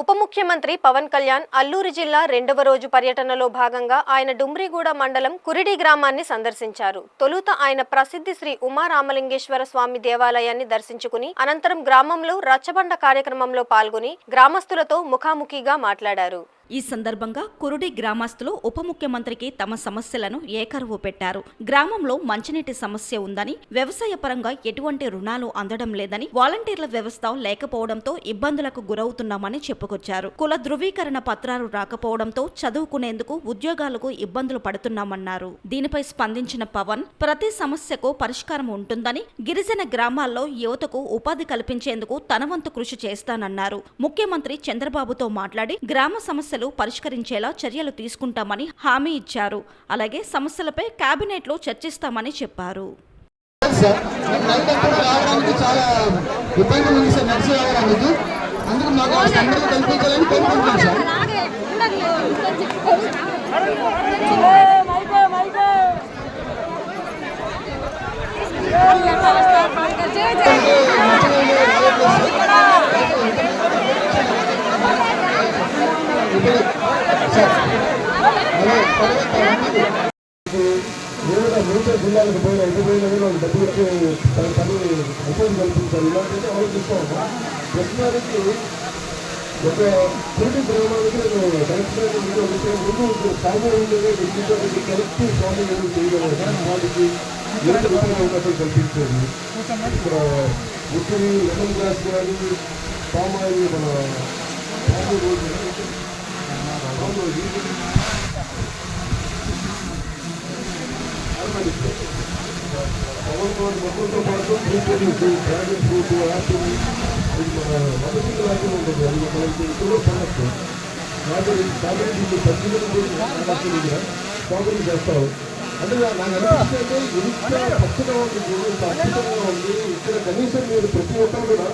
ఉప ముఖ్యమంత్రి పవన్ కళ్యాణ్ అల్లూరు జిల్లా రెండవ రోజు పర్యటనలో భాగంగా ఆయన డుమ్రిగూడ మండలం కురిడి గ్రామాన్ని సందర్శించారు. తొలుత ఆయన ప్రసిద్ధి శ్రీ ఉమా రామలింగేశ్వర స్వామి దేవాలయాన్ని దర్శించుకుని అనంతరం గ్రామంలో రచ్చబండ కార్యక్రమంలో పాల్గొని గ్రామస్తులతో ముఖాముఖిగా మాట్లాడారు. ఈ సందర్భంగా కురుడి గ్రామస్తులు ఉప ముఖ్యమంత్రికి తమ సమస్యలను ఏకరువు పెట్టారు. గ్రామంలో మంచినీటి సమస్య ఉందని, వ్యవసాయ పరంగా ఎటువంటి రుణాలు అందడం లేదని, వాలంటీర్ల వ్యవస్థ లేకపోవడంతో ఇబ్బందులకు గురవుతున్నామని చెప్పుకొచ్చారు. కుల ధృవీకరణ పత్రాలు రాకపోవడంతో చదువుకునేందుకు ఉద్యోగాలకు ఇబ్బందులు పడుతున్నామన్నారు. దీనిపై స్పందించిన పవన్ ప్రతి సమస్యకు పరిష్కారం ఉంటుందని, గిరిజన గ్రామాల్లో యువతకు ఉపాధి కల్పించేందుకు తన వంతు కృషి చేస్తానన్నారు. ముఖ్యమంత్రి చంద్రబాబుతో మాట్లాడి గ్రామ సమస్యలు పరిష్కరించేలా చర్యలు తీసుకుంటామని హామీ ఇచ్చారు. అలాగే సమస్యలపై కేబినెట్ లో చర్చిస్తామని చెప్పారు. జిల్లాలకు పోయిన ఎదురైన డబ్బు వచ్చి తన పని ఉపయోగం కల్పించారు. ఇలాంటి ఆలోచిస్తాము. ప్రస్తుతానికి ఒక కురిడి గ్రామానికి నేను కలెక్టర్ ముందు సామాన్యులుగా నిర్మించడానికి కలెక్టివ్ స్వామి చేయగలరు. వాటికి ఎంత అవకాశం కల్పించేది. ఇక్కడ ఉసిరి లెమన్ గ్రాస్ కానీ పామాయిల్ మన మొక్కలతో పాటు ఫ్రూట్ డ్రాగన్ ఫ్రూట్ యాపిల్ ఇది మన మదర్సికల్ యాపిల్ ఉంటుంది. అది మనకి ఎక్కువ ఫేమస్. స్ట్రాబెరీ స్ట్రాబెరీ చేస్తావు అంటే నాకు అనిపిస్తే ఇంత పచ్చగా ఉంది, ఇంత అద్భుతంగా ఉంది. ఇక్కడ కనీసం మీరు ప్రతి ఒక్కరు కూడా